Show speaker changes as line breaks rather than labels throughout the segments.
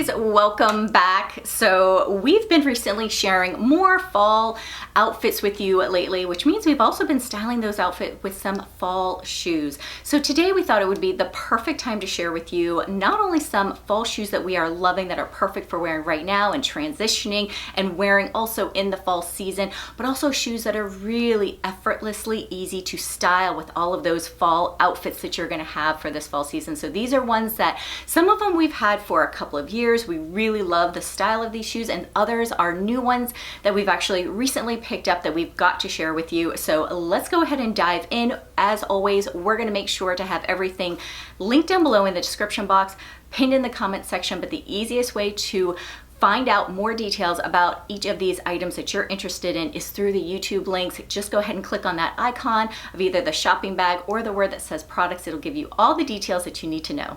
ladies, welcome back. So we've been recently sharing more fall outfits with you lately, which means we've also been styling those outfits with some fall shoes. So today we thought it would be the perfect time to share with you not only some fall shoes that we are loving that are perfect for wearing right now and transitioning and wearing also in the fall season, but also shoes that are really effortlessly easy to style with all of those fall outfits that you're going to have for this fall season. So these are ones that some of them we've had for a couple of years. We really love the style of these shoes, and others are new ones that we've actually recently picked up that we've got to share with you. So let's go ahead and dive in. As always, we're going to make sure to have everything linked down below in the description box, pinned in the comment section, but the easiest way to find out more details about each of these items that you're interested in is through the YouTube links. Just go ahead and click on that icon of either the shopping bag or the word that says products. It'll give you all the details that you need to know.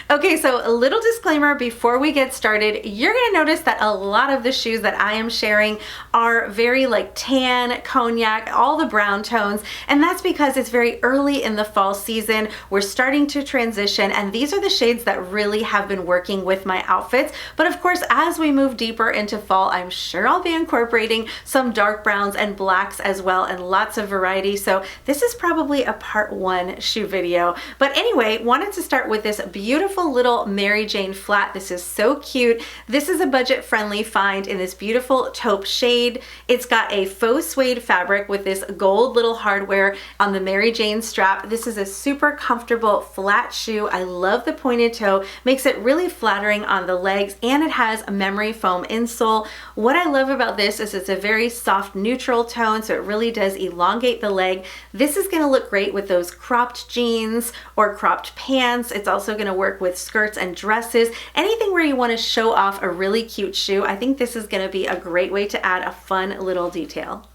Okay, so a little disclaimer before we get started. You're going to notice that a lot of the shoes that I am sharing are very like tan, cognac, all the brown tones, and that's because it's very early in the fall season. We're starting to transition, and these are the shades that really have been working with my outfits. But of course, as we move deeper into fall, I'm sure I'll be incorporating some dark browns and blacks as well, and lots of variety. So this is probably a part 1 shoe video. But anyway, wanted to start with this beautiful little Mary Jane flat. This is so cute. This is a budget-friendly find in this beautiful taupe shade. It's got a faux suede fabric with this gold little hardware on the Mary Jane strap. This is a super comfortable flat shoe. I love the pointed toe. Makes it really flattering on the legs, and it has a memory foam insole. What I love about this is it's a very soft neutral tone, so it really does elongate the leg. This is going to look great with those cropped jeans or cropped pants. It's also going to work with skirts and dresses. Anything where you want to show off a really cute shoe, I think this is going to be a great way to add a fun little detail.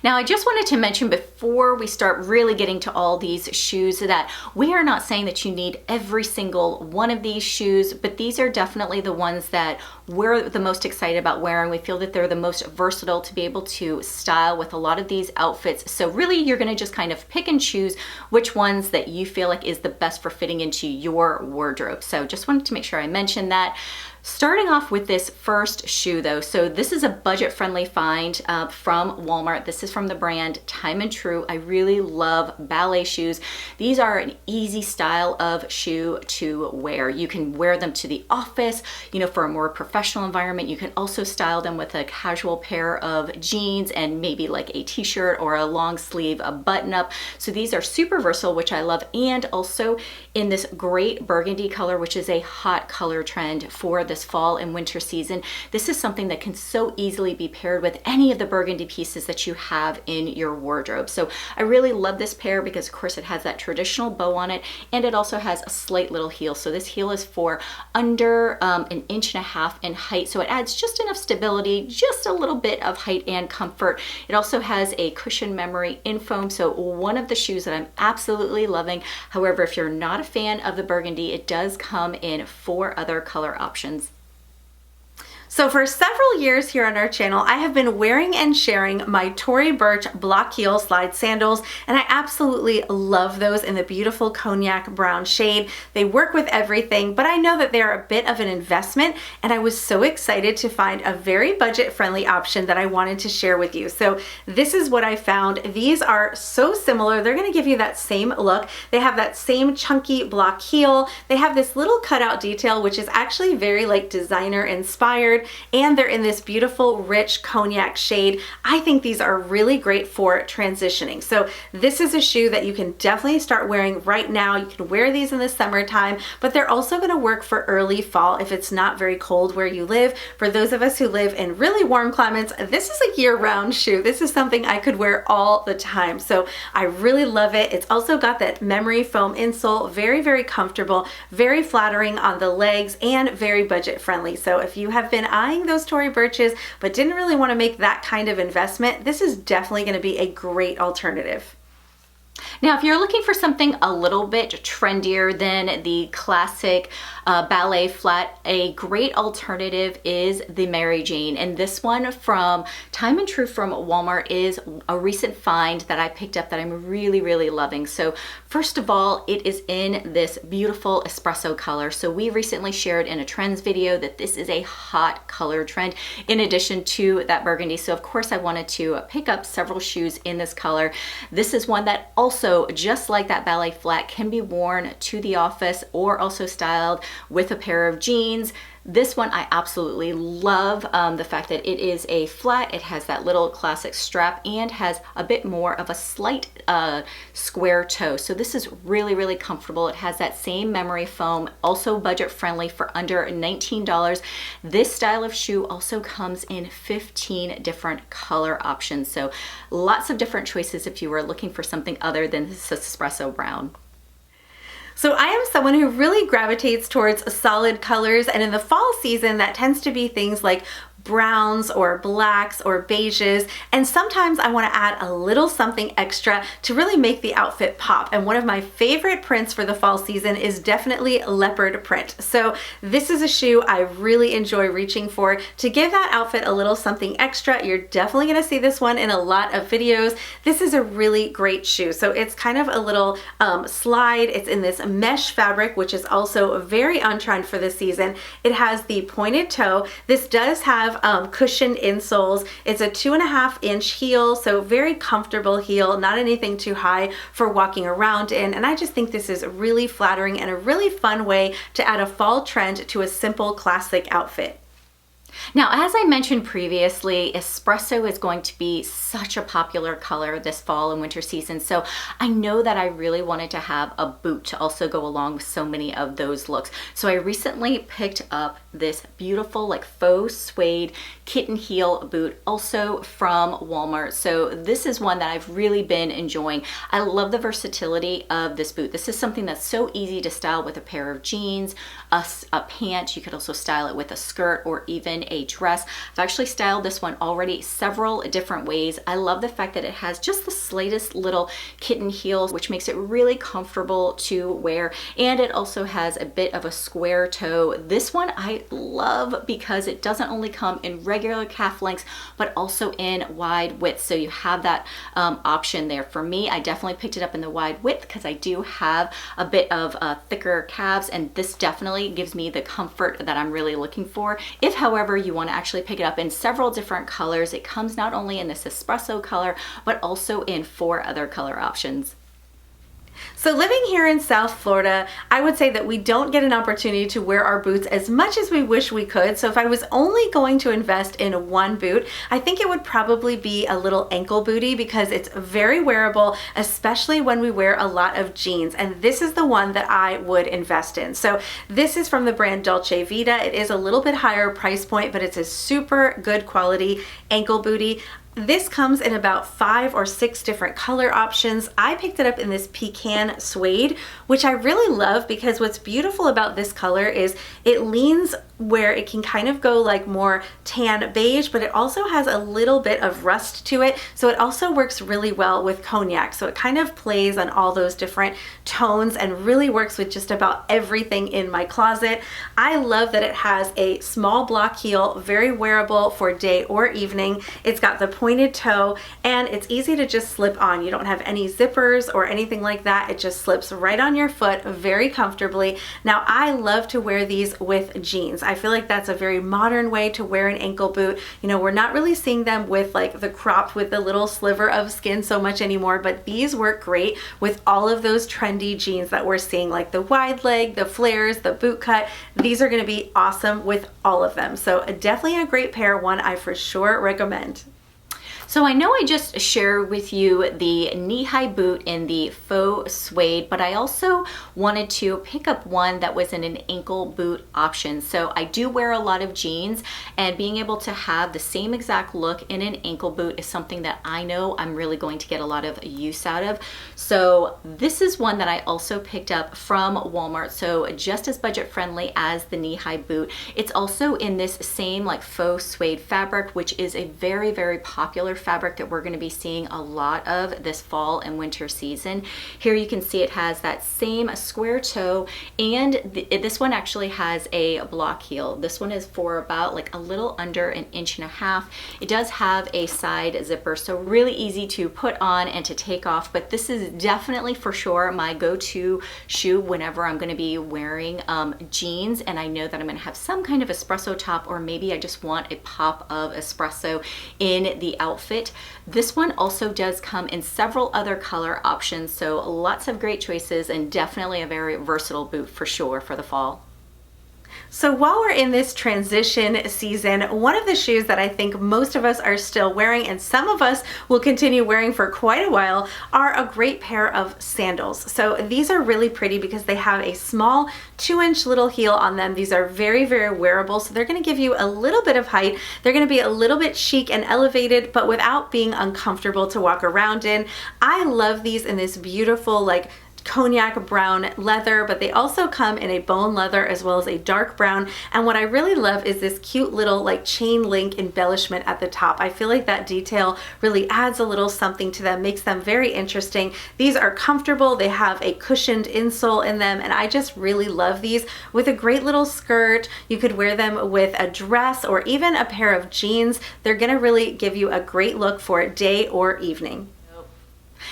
Now, I just wanted to mention before we start really getting to all these shoes that we are not saying that you need every single one of these shoes, but these are definitely the ones that we're the most excited about wearing. We feel that they're the most versatile to be able to style with a lot of these outfits. So really, you're going to just kind of pick and choose which ones that you feel like is the best for fitting into your wardrobe. So just wanted to make sure I mentioned that. Starting off with this first shoe though, so this is a budget-friendly find from Walmart. This is from the brand Time and Tru. I really love ballet shoes. These are an easy style of shoe to wear. You can wear them to the office, for a more professional environment. You can also style them with a casual pair of jeans and maybe like a t-shirt or a long sleeve, a button-up. So these are super versatile, which I love, and also in this great burgundy color, which is a hot color trend for this fall and winter season. This is something that can so easily be paired with any of the burgundy pieces that you have in your wardrobe. So I really love this pair because of course it has that traditional bow on it, and it also has a slight little heel. So this heel is for under 1.5 inches in height. So it adds just enough stability, just a little bit of height and comfort. It also has a cushion memory in foam. So one of the shoes that I'm absolutely loving. However, if you're not a fan of the burgundy, it does come in 4 other color options.
So for several years here on our channel, I have been wearing and sharing my Tory Burch block heel slide sandals, and I absolutely love those in the beautiful cognac brown shade. They work with everything, but I know that they're a bit of an investment, and I was so excited to find a very budget-friendly option that I wanted to share with you. So this is what I found. These are so similar. They're going to give you that same look. They have that same chunky block heel. They have this little cutout detail, which is actually very like designer inspired. And they're in this beautiful rich cognac shade. I think these are really great for transitioning. So this is a shoe that you can definitely start wearing right now. You can wear these in the summertime, but they're also going to work for early fall if it's not very cold where you live. For those of us who live in really warm climates, this is a year-round shoe. This is something I could wear all the time. So I really love it. It's also got that memory foam insole, very, very comfortable, very flattering on the legs, and very budget friendly. So if you have been eyeing those Tory Burches but didn't really want to make that kind of investment, this is definitely going to be a great alternative.
Now, if you're looking for something a little bit trendier than the classic ballet flat, a great alternative is the Mary Jane. And this one from Time and Tru from Walmart is a recent find that I picked up that I'm really, really loving. So first of all, it is in this beautiful espresso color. So we recently shared in a trends video that this is a hot color trend in addition to that burgundy. So of course I wanted to pick up several shoes in this color. This is one that also, just like that ballet flat, can be worn to the office or also styled with a pair of jeans. This one I absolutely love, the fact that it is a flat, it has that little classic strap and has a bit more of a slight square toe. So this is really, really comfortable. It has that same memory foam, also budget friendly for under $19. This style of shoe also comes in 15 different color options. So lots of different choices if you were looking for something other than this espresso brown.
So I am someone who really gravitates towards solid colors, and in the fall season that tends to be things like browns or blacks or beiges, and sometimes I want to add a little something extra to really make the outfit pop. And one of my favorite prints for the fall season is definitely leopard print. So this is a shoe I really enjoy reaching for to give that outfit a little something extra. You're definitely going to see this one in a lot of videos. This is a really great shoe. So it's kind of a little slide. It's in this mesh fabric, which is also very on trend for this season. It has the pointed toe. This does have cushioned insoles. It's a 2.5-inch heel, so very comfortable heel, not anything too high for walking around in. And I just think this is really flattering and a really fun way to add a fall trend to a simple classic outfit.
Now, as I mentioned previously, espresso is going to be such a popular color this fall and winter season. So I know that I really wanted to have a boot to also go along with so many of those looks. So I recently picked up this beautiful like faux suede kitten heel boot, also from Walmart. So this is one that I've really been enjoying. I love the versatility of this boot. This is something that's so easy to style with a pair of jeans, a pant. You could also style it with a skirt or even a dress. I've actually styled this one already several different ways. I love the fact that it has just the slightest little kitten heels, which makes it really comfortable to wear. And it also has a bit of a square toe. This one I love because it doesn't only come in regular calf lengths, but also in wide width. So you have that option there. For me, I definitely picked it up in the wide width because I do have a bit of thicker calves, and this definitely gives me the comfort that I'm really looking for. If, however, you want to actually pick it up in several different colors, it comes not only in this espresso color, but also in 4 other color options.
So living here in South Florida, I would say that we don't get an opportunity to wear our boots as much as we wish we could. So if I was only going to invest in one boot, I think it would probably be a little ankle bootie because it's very wearable, especially when we wear a lot of jeans. And this is the one that I would invest in. So this is from the brand Dolce Vita. It is a little bit higher price point, but it's a super good quality ankle bootie. This comes in about 5 or 6 different color options. I picked it up in this pecan suede, which I really love because what's beautiful about this color is it leans where it can kind of go like more tan beige, but it also has a little bit of rust to it. So it also works really well with cognac. So it kind of plays on all those different tones and really works with just about everything in my closet. I love that it has a small block heel, very wearable for day or evening. It's got the pointed toe and it's easy to just slip on. You don't have any zippers or anything like that. It just slips right on your foot very comfortably. Now I love to wear these with jeans. I feel like that's a very modern way to wear an ankle boot. You know, we're not really seeing them with like the cropped with the little sliver of skin so much anymore, but these work great with all of those trendy jeans that we're seeing, like the wide leg, the flares, the boot cut. These are going to be awesome with all of them. So definitely a great pair, one I for sure recommend.
So I know I just shared with you the knee-high boot in the faux suede, but I also wanted to pick up one that was in an ankle boot option. So I do wear a lot of jeans, and being able to have the same exact look in an ankle boot is something that I know I'm really going to get a lot of use out of. So this is one that I also picked up from Walmart. So just as budget friendly as the knee-high boot. It's also in this same like faux suede fabric, which is a very, very popular fabric that we're going to be seeing a lot of this fall and winter season. Here you can see it has that same square toe, and this one actually has a block heel. This one is for about like a little under 1.5 inches. It does have a side zipper, so really easy to put on and to take off, but this is definitely for sure my go-to shoe whenever I'm going to be wearing jeans and I know that I'm going to have some kind of espresso top, or maybe I just want a pop of espresso in the outfit. This one also does come in several other color options, so lots of great choices and definitely a very versatile boot for sure for the fall.
So while we're in this transition season, one of the shoes that I think most of us are still wearing, and some of us will continue wearing for quite a while, are a great pair of sandals. So these are really pretty because they have a small 2-inch little heel on them. These are very, very wearable. So they're going to give you a little bit of height. They're going to be a little bit chic and elevated, but without being uncomfortable to walk around in. I love these in this beautiful, like, cognac brown leather, but they also come in a bone leather as well as a dark brown. And what I really love is this cute little like chain link embellishment at the top. I feel like that detail really adds a little something to them, makes them very interesting. These are comfortable. They have a cushioned insole in them, and I just really love these with a great little skirt. You could wear them with a dress or even a pair of jeans. They're gonna really give you a great look for day or evening.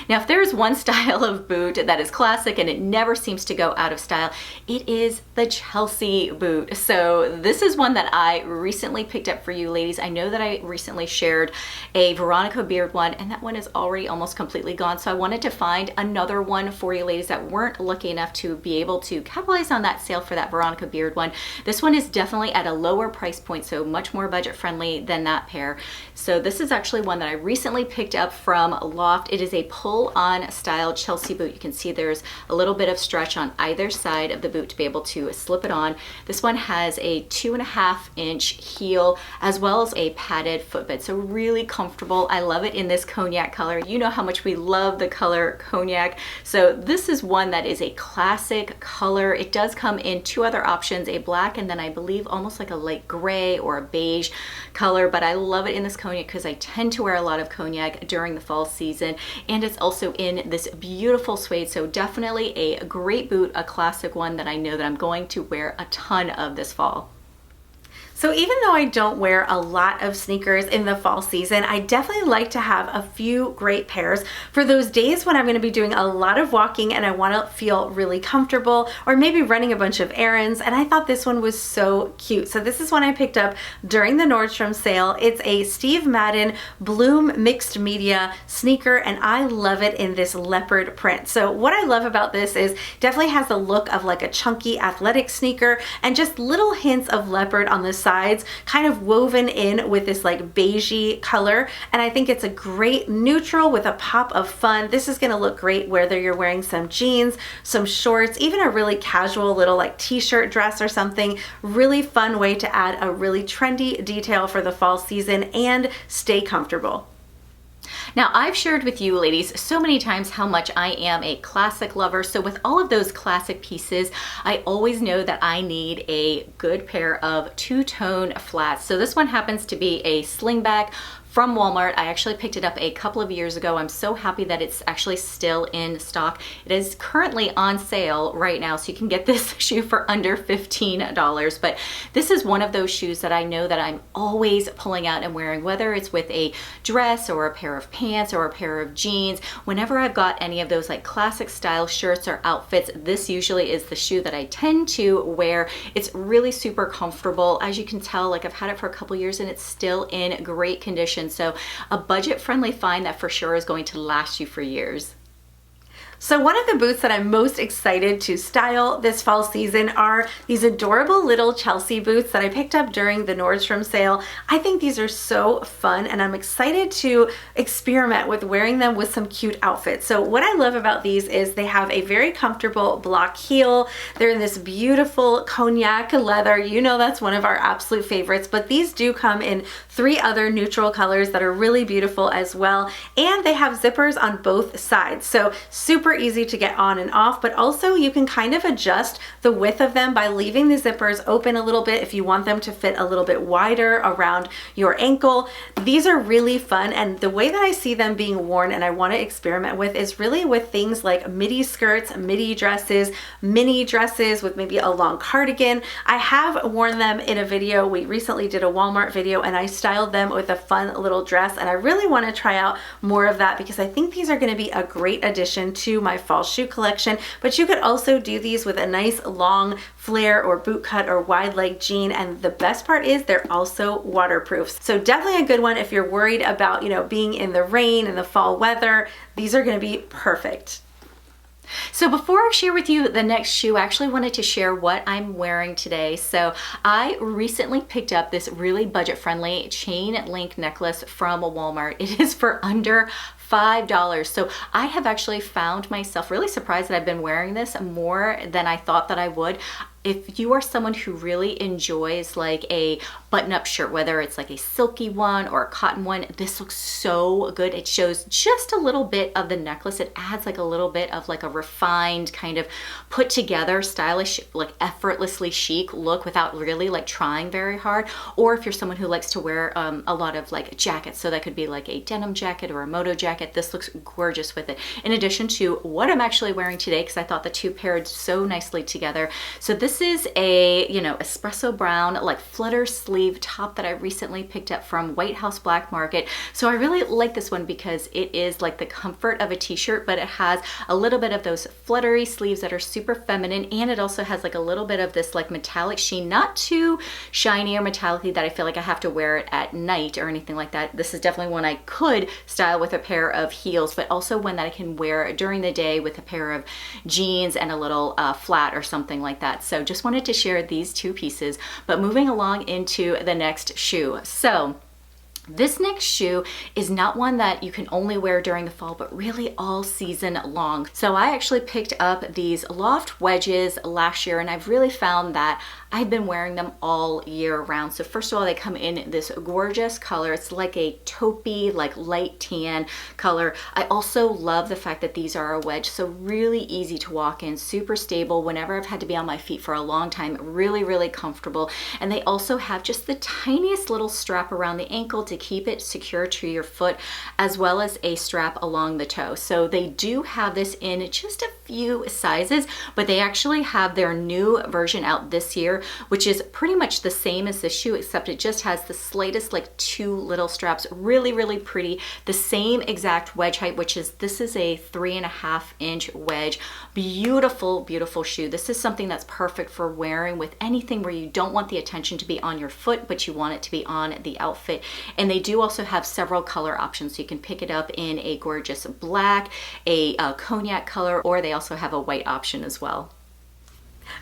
Now, if there's one style of boot that is classic and it never seems to go out of style, it is the Chelsea boot. So this is one that I recently picked up for you ladies. I know that I recently shared a Veronica Beard one, and that one is already almost completely gone. So I wanted to find another one for you ladies that weren't lucky enough to be able to capitalize on that sale for that Veronica Beard one. This one is definitely at a lower price point, so much more budget friendly than that pair. So this is actually one that I recently picked up from Loft. It is a pull-on style Chelsea boot. You can see there's a little bit of stretch on either side of the boot to be able to slip it on. This one has a 2.5-inch heel as well as a padded footbed, so really comfortable. I love it in this cognac color. You know how much we love the color cognac, so this is one that is a classic color. It does come in 2 other options, a black and then I believe almost like a light gray or a beige color, but I love it in this cognac because I tend to wear a lot of cognac during the fall season, and it's also in this beautiful suede, so definitely a great boot, a classic one that I know that I'm going to wear a ton of this fall.
So even though I don't wear a lot of sneakers in the fall season, I definitely like to have a few great pairs for those days when I'm going to be doing a lot of walking and I want to feel really comfortable, or maybe running a bunch of errands. And I thought this one was so cute. So this is one I picked up during the Nordstrom sale. It's a Steve Madden Bloom mixed media sneaker, and I love it in this leopard print. So what I love about this is definitely has the look of like a chunky athletic sneaker and just little hints of leopard on the sides, kind of woven in with this like beigey color. And I think it's a great neutral with a pop of fun. This is going to look great whether you're wearing some jeans, some shorts, even a really casual little like t-shirt dress or something. Really fun way to add a really trendy detail for the fall season and stay comfortable.
Now, I've shared with you ladies so many times how much I am a classic lover. So with all of those classic pieces, I always know that I need a good pair of two-tone flats. So this one happens to be a slingback from Walmart. I actually picked it up a couple of years ago. I'm so happy that it's actually still in stock. It is currently on sale right now, so you can get this shoe for under $15. But this is one of those shoes that I know that I'm always pulling out and wearing, whether it's with a dress or a pair of pants or a pair of jeans. Whenever I've got any of those like classic style shirts or outfits, this usually is the shoe that I tend to wear. It's really super comfortable. As you can tell, like I've had it for a couple years and it's still in great condition. So a budget-friendly find that for sure is going to last you for years.
So one of the boots that I'm most excited to style this fall season are these adorable little Chelsea boots that I picked up during the Nordstrom sale. I think these are so fun and I'm excited to experiment with wearing them with some cute outfits. So what I love about these is they have a very comfortable block heel. They're in this beautiful cognac leather. You know that's one of our absolute favorites, but these do come in 3 other neutral colors that are really beautiful as well. And they have zippers on both sides. So super super easy to get on and off, but also you can kind of adjust the width of them by leaving the zippers open a little bit if you want them to fit a little bit wider around your ankle. These are really fun, and the way that I see them being worn and I want to experiment with is really with things like midi skirts, midi dresses, mini dresses with maybe a long cardigan. I have worn them in a video. We recently did a Walmart video and I styled them with a fun little dress, and I really want to try out more of that because I think these are going to be a great addition to my fall shoe collection. But you could also do these with a nice long flare or boot cut or wide leg jean, and the best part is they're also waterproof. So definitely a good one if you're worried about, you know, being in the rain and the fall weather. These are going to be perfect.
So before I share with you the next shoe, I actually wanted to share what I'm wearing today. So I recently picked up this really budget-friendly chain link necklace from Walmart. It is for under $5. So I have actually found myself really surprised that I've been wearing this more than I thought that I would. If you are someone who really enjoys like a button-up shirt, whether it's like a silky one or a cotton one, this looks so good. It shows just a little bit of the necklace. It adds like a little bit of like a refined kind of put together, stylish, like effortlessly chic look without really like trying very hard. Or if you're someone who likes to wear a lot of like jackets, so that could be like a denim jacket or a moto jacket, this looks gorgeous with it. In addition to what I'm actually wearing today, because I thought the two paired so nicely together. So this is a, you know, espresso brown like flutter sleeve top that I recently picked up from White House Black Market. So I really like this one because it is like the comfort of a t-shirt, but it has a little bit of those fluttery sleeves that are super feminine, and it also has like a little bit of this like metallic sheen, not too shiny or metallic that I feel like I have to wear it at night or anything like that. This is definitely one I could style with a pair of heels, but also one that I can wear during the day with a pair of jeans and a little flat or something like that. So just wanted to share these two pieces, but moving along into the next shoe. So this next shoe is not one that you can only wear during the fall, but really all season long. So I actually picked up these Loft wedges last year, and I've really found that I've been wearing them all year round. So first of all, they come in this gorgeous color. It's like a taupey, like light tan color. I also love the fact that these are a wedge, so really easy to walk in, super stable whenever I've had to be on my feet for a long time, really, really comfortable. And they also have just the tiniest little strap around the ankle to keep it secure to your foot, as well as a strap along the toe. So they do have this in just a few sizes, but they actually have their new version out this year, which is pretty much the same as the shoe, except it just has the slightest like two little straps. Really, really pretty. The same exact wedge height, which is, this is a 3.5 inch wedge. Beautiful, beautiful shoe. This is something that's perfect for wearing with anything where you don't want the attention to be on your foot, but you want it to be on the outfit. And they do also have several color options. So you can pick it up in a gorgeous black, a cognac color, or they also have a white option as well.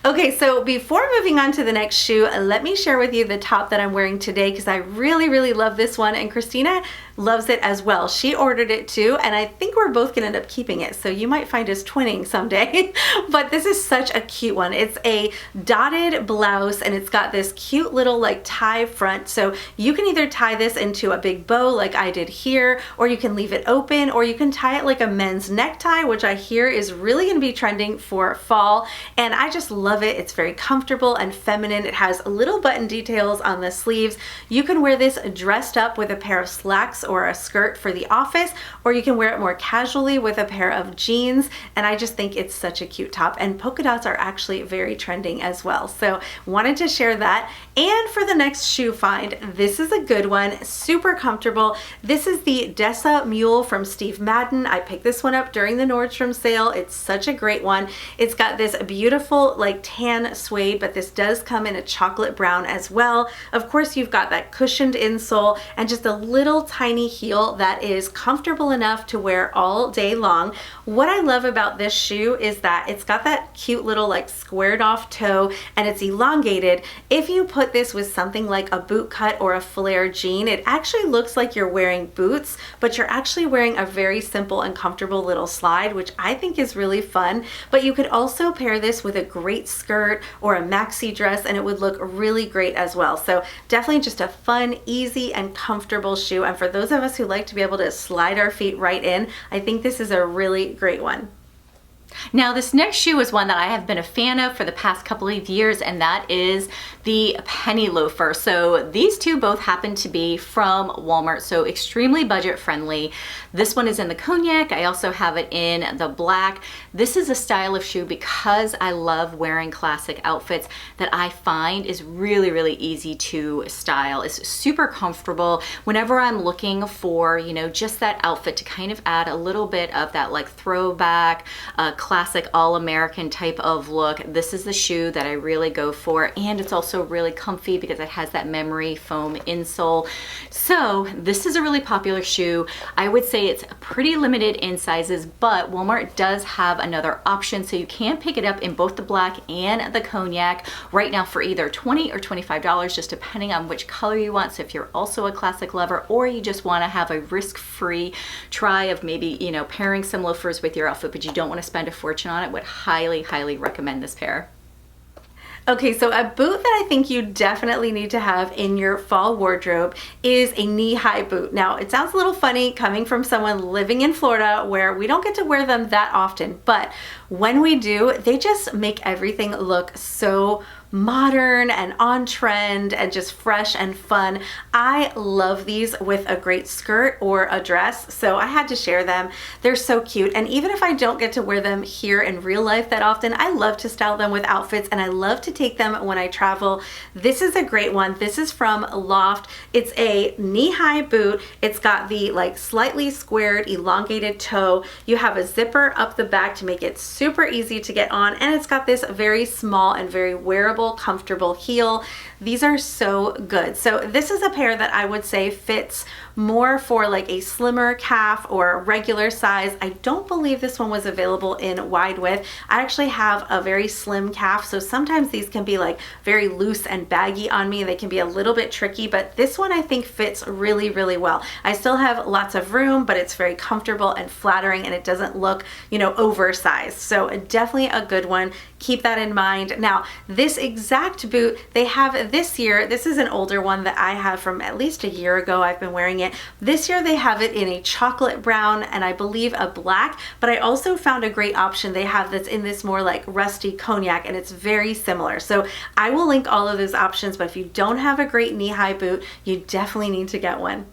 Okay, so before moving on to the next shoe, let me share with you the top that I'm wearing today because I really, really love this one, and Christina loves it as well. She ordered it too, and I think we're both gonna end up keeping it, so you might find us twinning someday. But this is such a cute one. It's a dotted blouse, and it's got this cute little like tie front, so you can either tie this into a big bow like I did here, or you can leave it open, or you can tie it like a men's necktie, which I hear is really gonna be trending for fall, and I just love it. It's very comfortable and feminine. It has little button details on the sleeves. You can wear this dressed up with a pair of slacks or a skirt for the office, or you can wear it more casually with a pair of jeans, and I just think it's such a cute top, and polka dots are actually very trending as well. So wanted to share that. And for the next shoe find, this is a good one, super comfortable. This is the Dessa Mule from Steve Madden. I picked this one up during the Nordstrom sale. It's such a great one. It's got this beautiful like tan suede, but this does come in a chocolate brown as well. Of course, you've got that cushioned insole and just a little tiny heel that is comfortable enough to wear all day long. What I love about this shoe is that it's got that cute little like squared off toe, and it's elongated. If you put this with something like a boot cut or a flare jean, it actually looks like you're wearing boots, but you're actually wearing a very simple and comfortable little slide, which I think is really fun. But you could also pair this with a great skirt or a maxi dress, and it would look really great as well. So definitely just a fun, easy, and comfortable shoe. And for those of us who like to be able to slide our feet right in, I think this is a really great one.
Now this next shoe is one that I have been a fan of for the past couple of years, and that is the penny loafer. So these two both happen to be from Walmart, so extremely budget friendly. This one is in the cognac. I also have it in the black. This is a style of shoe, because I love wearing classic outfits, that I find is really, really easy to style. It's super comfortable. Whenever I'm looking for, you know, just that outfit to kind of add a little bit of that like throwback, classic all-American type of look, this is the shoe that I really go for. And it's also really comfy because it has that memory foam insole. So this is a really popular shoe. I would say it's pretty limited in sizes, but Walmart does have another option, so you can pick it up in both the black and the cognac right now for either $20 or $25, just depending on which color you want. So if you're also a classic lover, or you just want to have a risk-free try of maybe, you know, pairing some loafers with your outfit, but you don't want to spend a fortune on it, would highly, highly recommend this pair.
Okay, so a boot that I think you definitely need to have in your fall wardrobe is a knee-high boot. Now, it sounds a little funny coming from someone living in Florida where we don't get to wear them that often, but when we do, they just make everything look so modern and on trend and just fresh and fun. I love these with a great skirt or a dress, so I had to share them. They're so cute, and even if I don't get to wear them here in real life that often, I love to style them with outfits, and I love to take them when I travel. This is a great one. This is from Loft. It's a knee-high boot. It's got the like slightly squared elongated toe. You have a zipper up the back to make it super easy to get on, and it's got this very small and very wearable, comfortable heel. These are so good. So this is a pair that I would say fits more for like a slimmer calf or regular size. I don't believe this one was available in wide width. I actually have a very slim calf, so sometimes these can be like very loose and baggy on me. They can be a little bit tricky, but this one I think fits really, really well. I still have lots of room, but it's very comfortable and flattering, and it doesn't look, you know, oversized. So definitely a good one. Keep that in mind. Now, this exact boot they have this year, this is an older one that I have from at least a year ago. I've been wearing it. This year they have it in a chocolate brown and I believe a black, but I also found a great option they have that's in this more like rusty cognac, and it's very similar. So I will link all of those options, but if you don't have a great knee-high boot, you definitely need to get one.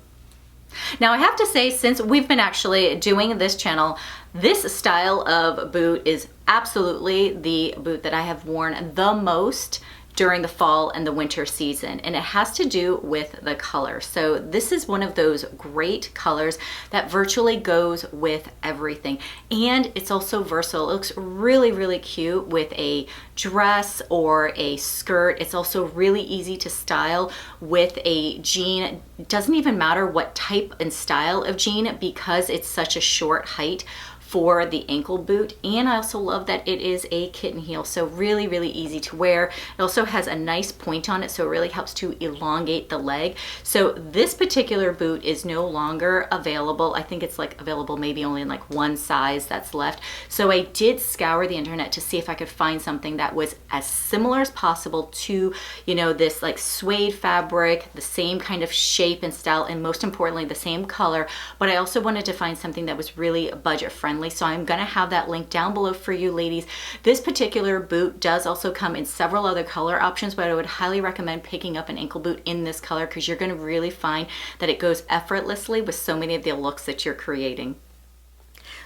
Now I have to say, since we've been actually doing this channel, this style of boot is absolutely the boot that I have worn the most during the fall and the winter season, and it has to do with the color. So this is one of those great colors that virtually goes with everything, and it's also versatile. It looks really, really cute with a dress or a skirt. It's also really easy to style with a jean. It doesn't even matter what type and style of jean, because it's such a short height for the ankle boot. And I also love that it is a kitten heel, so really, really easy to wear. It also has a nice point on it, so it really helps to elongate the leg. So this particular boot is no longer available. I think it's like available maybe only in like one size that's left. So I did scour the internet to see if I could find something that was as similar as possible to, you know, this like suede fabric, the same kind of shape and style, and most importantly, the same color. But I also wanted to find something that was really budget friendly. So I'm gonna have that link down below for you ladies. This particular boot does also come in several other color options, but I would highly recommend picking up an ankle boot in this color, because you're gonna really find that it goes effortlessly with so many of the looks that you're creating.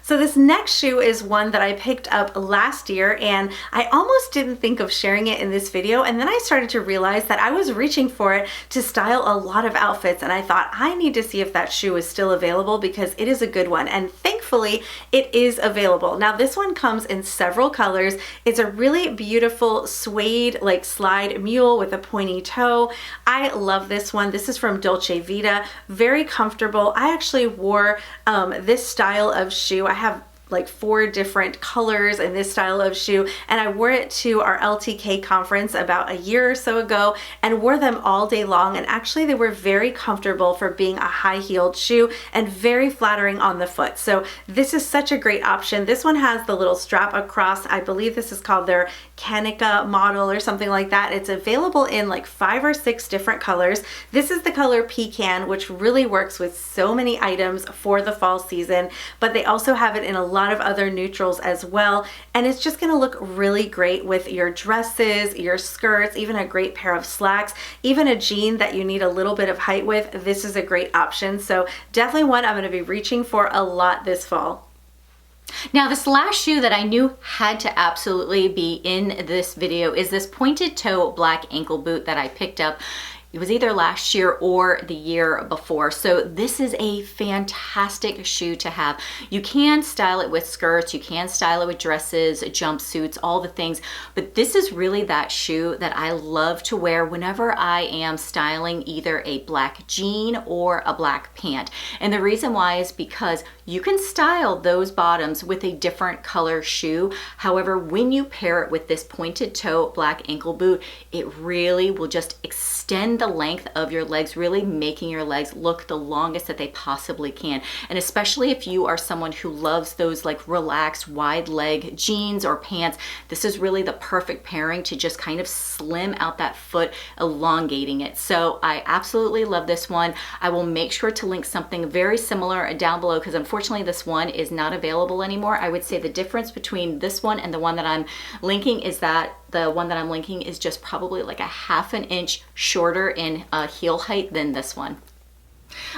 So this next shoe is one that I picked up last year, and I almost didn't think of sharing it in this video, and then I started to realize that I was reaching for it to style a lot of outfits, and I thought I need to see if that shoe is still available, because it is a good one, and thankfully it is available. Now this one comes in several colors. It's a really beautiful suede like slide mule with a pointy toe. I love this one. This is from Dolce Vita. Very comfortable. I actually wore this style of shoe. I have like 4 different colors in this style of shoe, and I wore it to our LTK conference about a year or so ago and wore them all day long, and actually they were very comfortable for being a high-heeled shoe and very flattering on the foot. So this is such a great option. This one has the little strap across. I believe this is called their Kanika model or something like that. It's available in like 5 or 6 different colors. This is the color Pecan, which really works with so many items for the fall season, but they also have it in a lot of other neutrals as well. And it's just gonna look really great with your dresses, your skirts, even a great pair of slacks, even a jean that you need a little bit of height with. This is a great option. So definitely one I'm gonna be reaching for a lot this fall.
Now, this last shoe that I knew had to absolutely be in this video is this pointed toe black ankle boot that I picked up. It was either last year or the year before. So this is a fantastic shoe to have. You can style it with skirts, you can style it with dresses, jumpsuits, all the things, but this is really that shoe that I love to wear whenever I am styling either a black jean or a black pant. And the reason why is because you can style those bottoms with a different color shoe. However, when you pair it with this pointed toe black ankle boot, it really will just extend the length of your legs, really making your legs look the longest that they possibly can. And especially if you are someone who loves those like relaxed wide leg jeans or pants, this is really the perfect pairing to just kind of slim out that foot, elongating it. So I absolutely love this one. I will make sure to link something very similar down below because unfortunately this one is not available anymore. I would say the difference between this one and the one that I'm linking is that the one that I'm linking is just probably like a ½ an inch shorter in heel height than this one.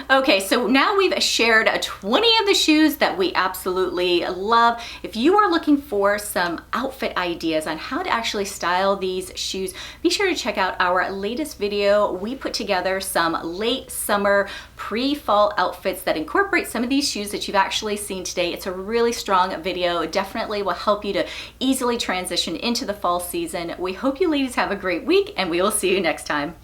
Okay, so now we've shared 20 of the shoes that we absolutely love. If you are looking for some outfit ideas on how to actually style these shoes, be sure to check out our latest video. We put together some late summer pre-fall outfits that incorporate some of these shoes that you've actually seen today. It's a really strong video. It definitely will help you to easily transition into the fall season. We hope you ladies have a great week and we will see you next time.